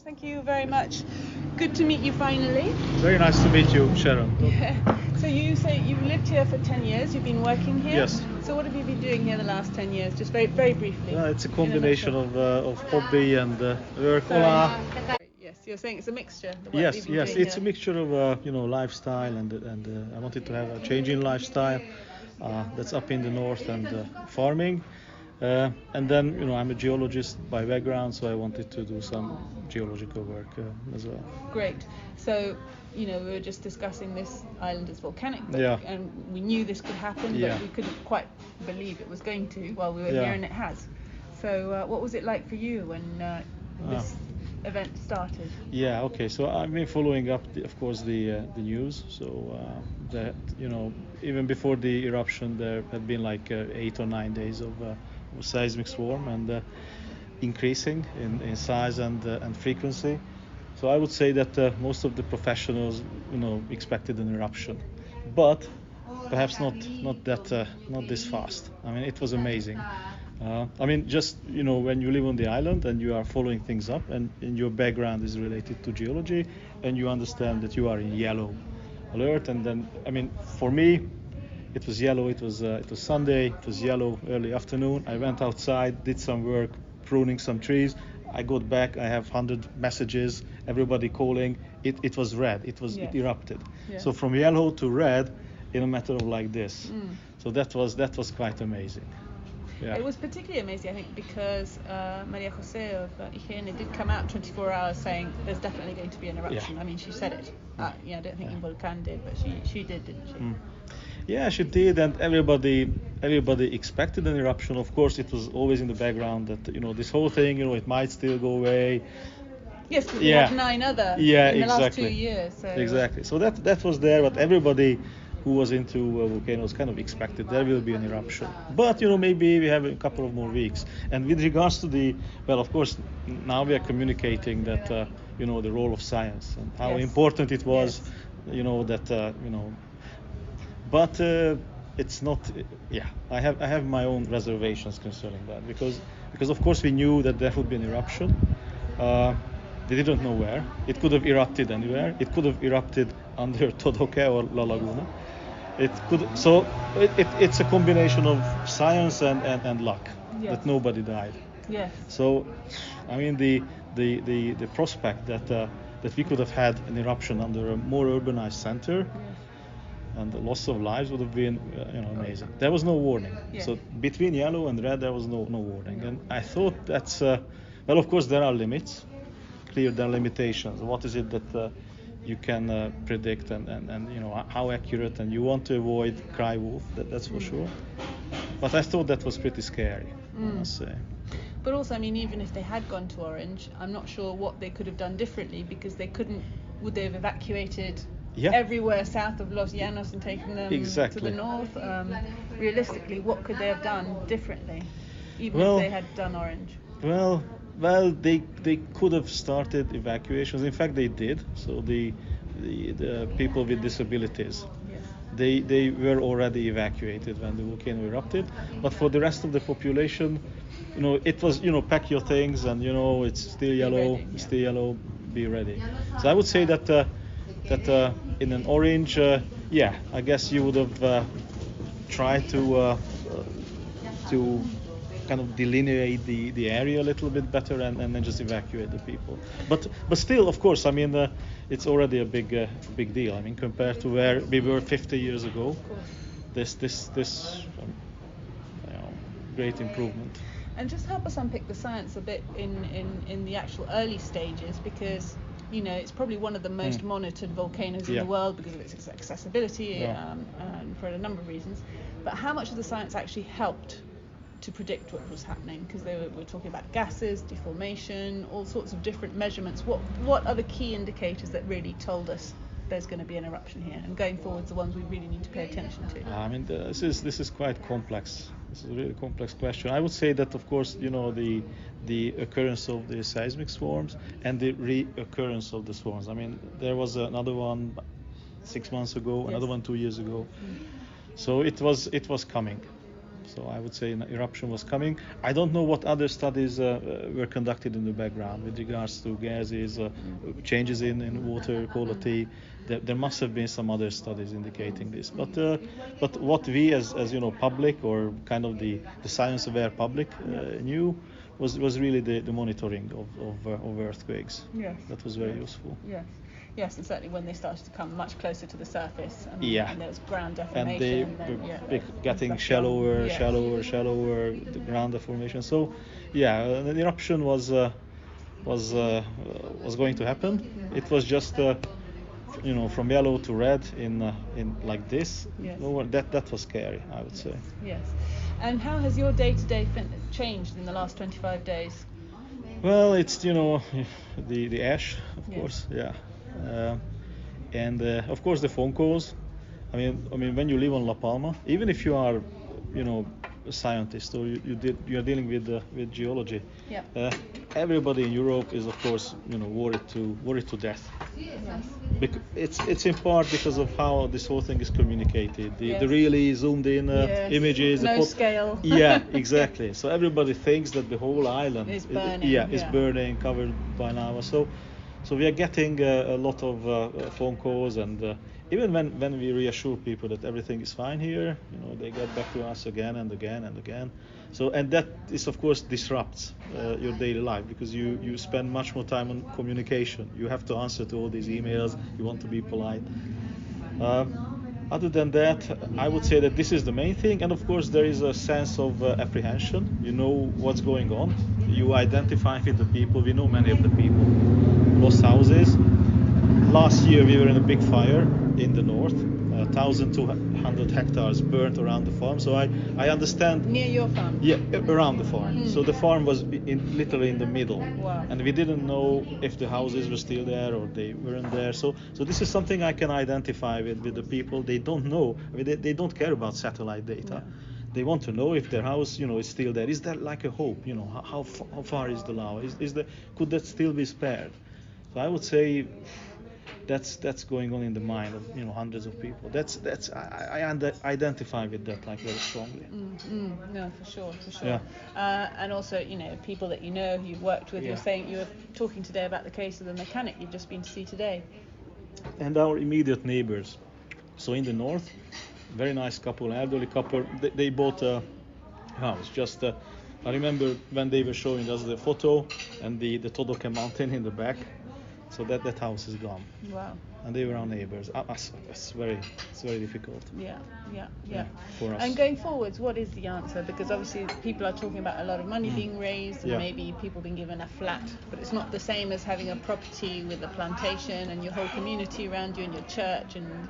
Thank you very much. Good to meet you finally. Very nice to meet you, Sharon. So you say you've lived here for 10 years, you've been working here? Yes. So what have you been doing here the last 10 years? Just very briefly. It's a combination of hobby and work. Yes, you're saying it's a mixture. The work Yes, you've been yes, doing it's here. a mixture of lifestyle and I wanted to have a change in lifestyle. That's up in the north and farming. And then I'm a geologist by background, so I wanted to do some geological work as well. Great. So, we were just discussing this island is volcanic, Yeah. and we knew this could happen, Yeah. but we couldn't quite believe it was going to while we were Yeah. here, and it has. So, what was it like for you when this event started? Yeah, okay. So I've been following up, of course, the news. So that even before the eruption, there had been like 8 or 9 days of seismic swarm and increasing in size and frequency. So I would say that most of the professionals, expected an eruption, but perhaps not this fast. I mean, it was amazing. Just when you live on the island and you are following things up, and your background is related to geology, and you understand that you are in yellow alert, and then for me, it was yellow. It was Sunday. It was yellow early afternoon. I went outside, did some work, pruning some trees. I got back. I have 100 messages. Everybody calling. It was red. It erupted. Yes. So from yellow to red in a matter of like this. So that was quite amazing. Yeah. It was particularly amazing, I think, because Maria Jose of Higiene did come out 24 hours saying there's definitely going to be an eruption. Yeah. I mean, she said it. I don't think Volcano did, but she did, didn't she? Yeah, she did, and everybody expected an eruption. Of course, it was always in the background that this whole thing, it might still go away. Yes, because we had 9 other in the last 2 years. So. Exactly. So that was there, but everybody who was into volcanoes kind of expected there will be an eruption. But maybe we have a couple of more weeks. And with regards to of course, now we are communicating that the role of science and how important it was. But it's not. Yeah, I have my own reservations concerning that because of course we knew that there would be an eruption. They didn't know where. It could have erupted anywhere. It could have erupted under Todoke or La Laguna. It could. So it's a combination of science and luck that nobody died. Yes. So, the prospect that we could have had an eruption under a more urbanized center. And the loss of lives would have been amazing. There was no warning. Yeah. So between yellow and red, there was no warning. And I thought that's of course there are limits, clear there are limitations. What is it that you can predict and how accurate, and you want to avoid cry wolf, that's for sure. But I thought that was pretty scary, I must say. But also, even if they had gone to orange, I'm not sure what they could have done differently, because would they have evacuated everywhere south of Los Llanos and taken them to the north? Realistically, what could they have done differently, even if they had done orange? Well, they could have started evacuations. In fact, they did. So the people with disabilities, they were already evacuated when the volcano erupted. But for the rest of the population, it was pack your things and it's still yellow, be ready. So I would say that in an orange, I guess you would have tried to kind of delineate the area a little bit better and then just evacuate the people. But still, of course, it's already a big deal. Compared to where we were 50 years ago, this great improvement. And just help us unpick the science a bit in the actual early stages, because it's probably one of the most monitored volcanoes in the world because of its accessibility and for a number of reasons. But how much of the science actually helped to predict what was happening? Because we were talking about gases, deformation, all sorts of different measurements. What are the key indicators that really told us there's going to be an eruption here, and going forward, the ones we really need to pay attention to? This is quite complex. This is a really complex question. I would say that, of course, the occurrence of the seismic swarms and the reoccurrence of the swarms. There was another one 6 months ago, another one 2 years ago. So it was coming. So I would say an eruption was coming. I don't know what other studies were conducted in the background with regards to gases, changes in water quality. There must have been some other studies indicating this. But what we as public, or kind of the science aware public knew was really the monitoring of earthquakes. Yes. That was very useful. Yes. Yes, and certainly when they started to come much closer to the surface, and there was ground deformation. And they were getting shallower, the ground deformation. So, the eruption was going to happen. It was just from yellow to red in like this. Yes. That was scary, I would say. Yes. And how has your day-to-day changed in the last 25 days? Well, it's the ash, of course, and of course the phone calls. I mean, when you live on La Palma, even if you are, a scientist or you are dealing with geology, everybody in Europe is, of course, worried to death. Yes. It's in part because of how this whole thing is communicated. The really zoomed in images. No scale. Yeah, exactly. So everybody thinks that the whole island is burning. Is burning, covered by lava. So we are getting a lot of phone calls, and even when we reassure people that everything is fine here, they get back to us again and again and again. So, and that is, of course, disrupts your daily life, because you spend much more time on communication. You have to answer to all these emails. You want to be polite. Other than that, I would say that this is the main thing. And of course, there is a sense of apprehension. You know what's going on. You identify with the people. We know many of the people. Lost houses. Last year we were in a big fire in the north. 1,200 hectares burnt around the farm. So I understand. Near your farm? Yeah, around the farm. So the farm was literally in the middle. Wow. And we didn't know if the houses were still there or they weren't there. So this is something I can identify with the people. They don't know. I mean, they don't care about satellite data. Yeah. They want to know if their house, is still there. Is there like a hope? How far is the lava? Could that still be spared? So I would say that's going on in the mind of hundreds of people. I identify with that very strongly. No, for sure. Yeah. And also people that you've worked with. You're saying you were talking today about the case of the mechanic you've just been to see today. And our immediate neighbors. So in the north, very nice couple, elderly couple. They bought a house. Just I remember when they were showing us the photo and the Todoke mountain in the back. So that house is gone. Wow. And they were our neighbors. It's very difficult. Yeah. For us. And going forwards, what is the answer? Because obviously people are talking about a lot of money being raised, and maybe people being given a flat, but it's not the same as having a property with a plantation and your whole community around you and your church, and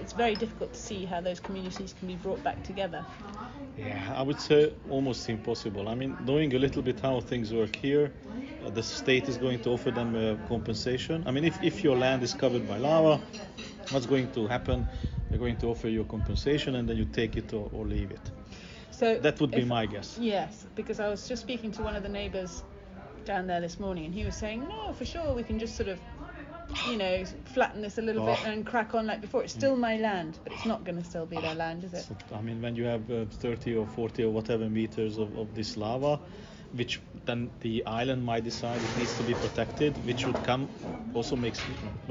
it's very difficult to see how those communities can be brought back together. Yeah, I would say almost impossible. I mean, knowing a little bit how things work here, the state is going to offer them a compensation. I mean, if your land is covered by lava, what's going to happen? They're going to offer you a compensation, and then you take it or leave it. So that would be my guess. Yes, because I was just speaking to one of the neighbours down there this morning, and he was saying, no, for sure, we can just sort of flatten this a little bit and crack on like before. It's still my land, but it's not going to still be their land, is it? I mean, when you have 30 or 40 or whatever meters of this lava, which then the island might decide it needs to be protected, which would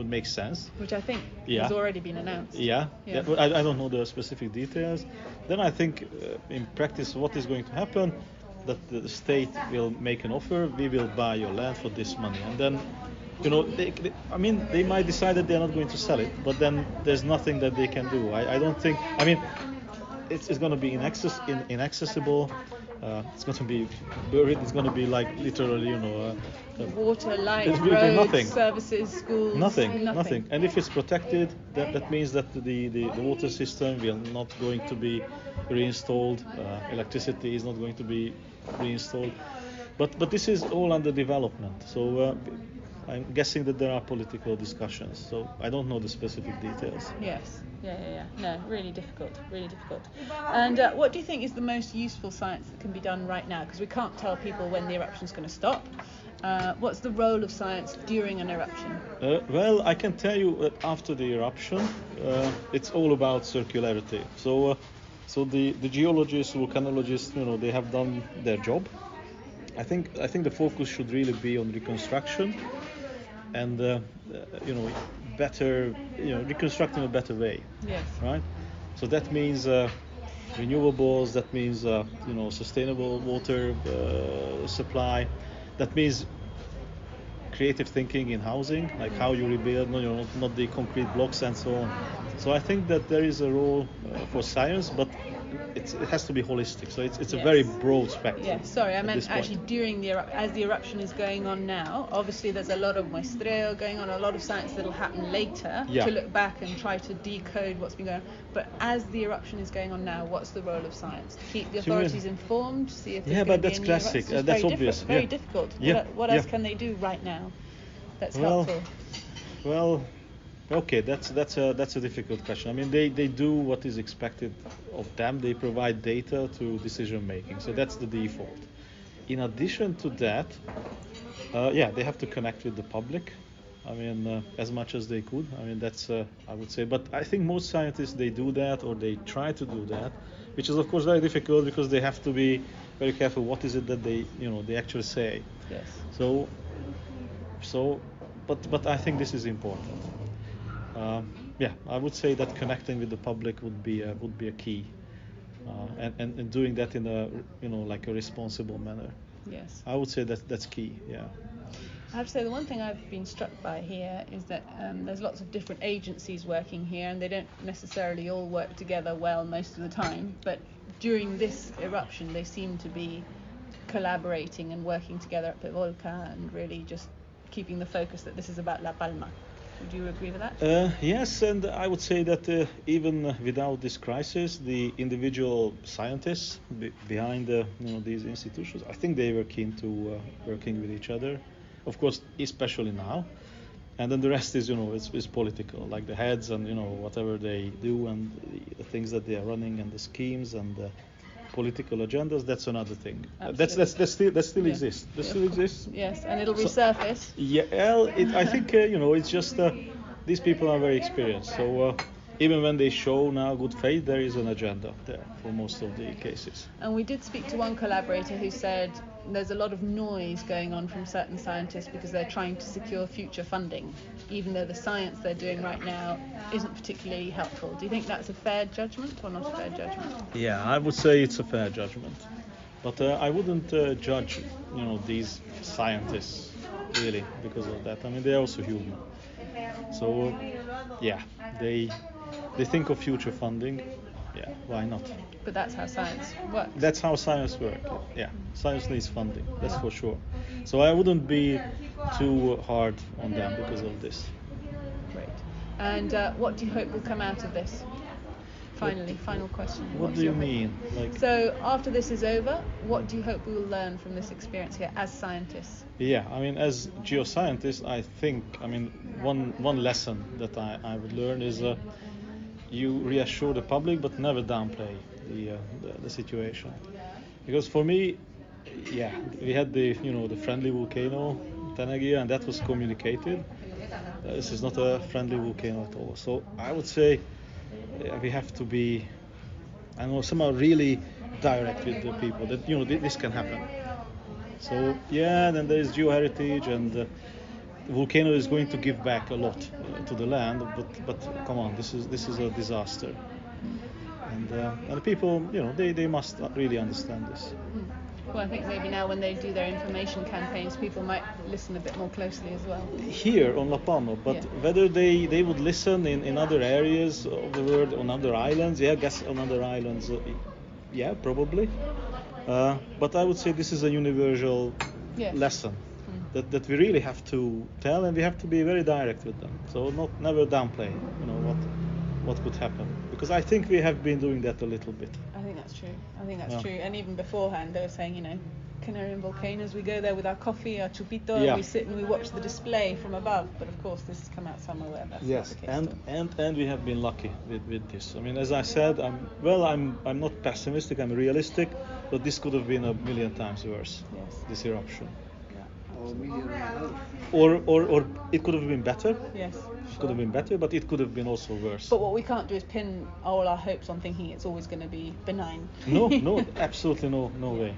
make sense. Which I think has already been announced. Yeah. But I don't know the specific details. Then I think in practice what is going to happen, that the state will make an offer, we will buy your land for this money, and then they might decide that they're not going to sell it, but then there's nothing that they can do. I don't think. I mean, it's going to be inaccessible. It's going to be buried. It's going to be like literally, water, light, roads, services, schools. Nothing. And if it's protected, that means that the water system will not going to be reinstalled. Electricity is not going to be reinstalled. But this is all under development. So I'm guessing that there are political discussions. So I don't know the specific details. Yes. Yeah. No, really difficult. And what do you think is the most useful science that can be done right now? Because we can't tell people when the eruption is going to stop. What's the role of science during an eruption? Well, I can tell you that after the eruption, it's all about circularity. So So the geologists, volcanologists, they have done their job. I think the focus should really be on reconstruction and better, reconstruct in a better way. Yes. Right. So that means renewables. That means sustainable water supply. That means creative thinking in housing, like how you rebuild, not the concrete blocks and so on. So I think that there is a role for science, but it has to be holistic. So it's a very broad spectrum. Yeah, sorry, I meant actually during as the eruption is going on now. Obviously, there's a lot of muestreo going on, a lot of science that'll happen later to look back and try to decode what's been going on. But as the eruption is going on now, what's the role of science? To keep the authorities informed, see if there's but that's classic. That's obvious. Very difficult. What else can they do right now that's helpful? Well, okay, that's a difficult question. I mean, they do what is expected of them. They provide data to decision making, so that's the default. In addition to that, they have to connect with the public. I mean, as much as they could. I mean, that's I would say. But I think most scientists, they do that, or they try to do that, which is of course very difficult because they have to be very careful. What is it that they actually say? Yes. So, but I think this is important. I would say that connecting with the public would be a key, and doing that in a like a responsible manner. Yes. I would say that's key. Yeah. I have to say the one thing I've been struck by here is that there's lots of different agencies working here, and they don't necessarily all work together well most of the time. But during this eruption, they seem to be collaborating and working together at Volcano and really just keeping the focus that this is about La Palma. Would you agree with that? Yes, and I would say that even without this crisis, the individual scientists behind these institutions, I think they were keen to working with each other. Of course, especially now, and then the rest is it's political, like the heads and whatever they do and the things that they are running and the schemes and the political agendas. That's another thing. That still exists. That still exists. Yes, and it'll resurface. I think it's just these people are very experienced. So even when they show now good faith, there is an agenda there for most of the cases. And we did speak to one collaborator who said there's a lot of noise going on from certain scientists because they're trying to secure future funding, even though the science they're doing right now isn't particularly helpful. Do you think that's a fair judgment or not a fair judgment? Yeah, I would say it's a fair judgment. But I wouldn't judge, these scientists really because of that. I mean, they're also human. So, they think of future funding. Yeah, why not? But that's how science works. That's how science works. Yeah, science needs funding. That's for sure. So I wouldn't be too hard on them because of this. Great. And what do you hope will come out of this? Finally, final question. What do you mean? So after this is over, what do you hope we will learn from this experience here as scientists? Yeah, I mean, as geoscientists, I think, one lesson that I would learn is you reassure the public, but never downplay the situation. Because for me, we had the friendly volcano Tenegia, and that was communicated. This is not a friendly volcano at all. So I would say we have to be, somehow really direct with the people that this can happen. So then there is geoheritage, and the volcano is going to give back a lot to the land, but come on, this is a disaster, and the people they must really understand this. Well, I think maybe now when they do their information campaigns, people might listen a bit more closely as well. Here on La Palma, but whether they would listen in other areas of the world, on other islands, I guess on other islands, probably. But I would say this is a universal lesson that we really have to tell, and we have to be very direct with them. So never downplay, what could happen, because I think we have been doing that a little bit. I think that's true. And even beforehand, they were saying, Canarian volcanoes, we go there with our coffee, our chupito, and we sit and we watch the display from above. But of course, this has come out somewhere where that's not the case. And we have been lucky with this. I mean, as I said, I'm not pessimistic. I'm realistic, but this could have been a million times worse. Yes. This eruption. Yeah. or it could have been better. Yes. It could have been better, but it could have been also worse. But what we can't do is pin all our hopes on thinking it's always going to be benign. No, absolutely no way.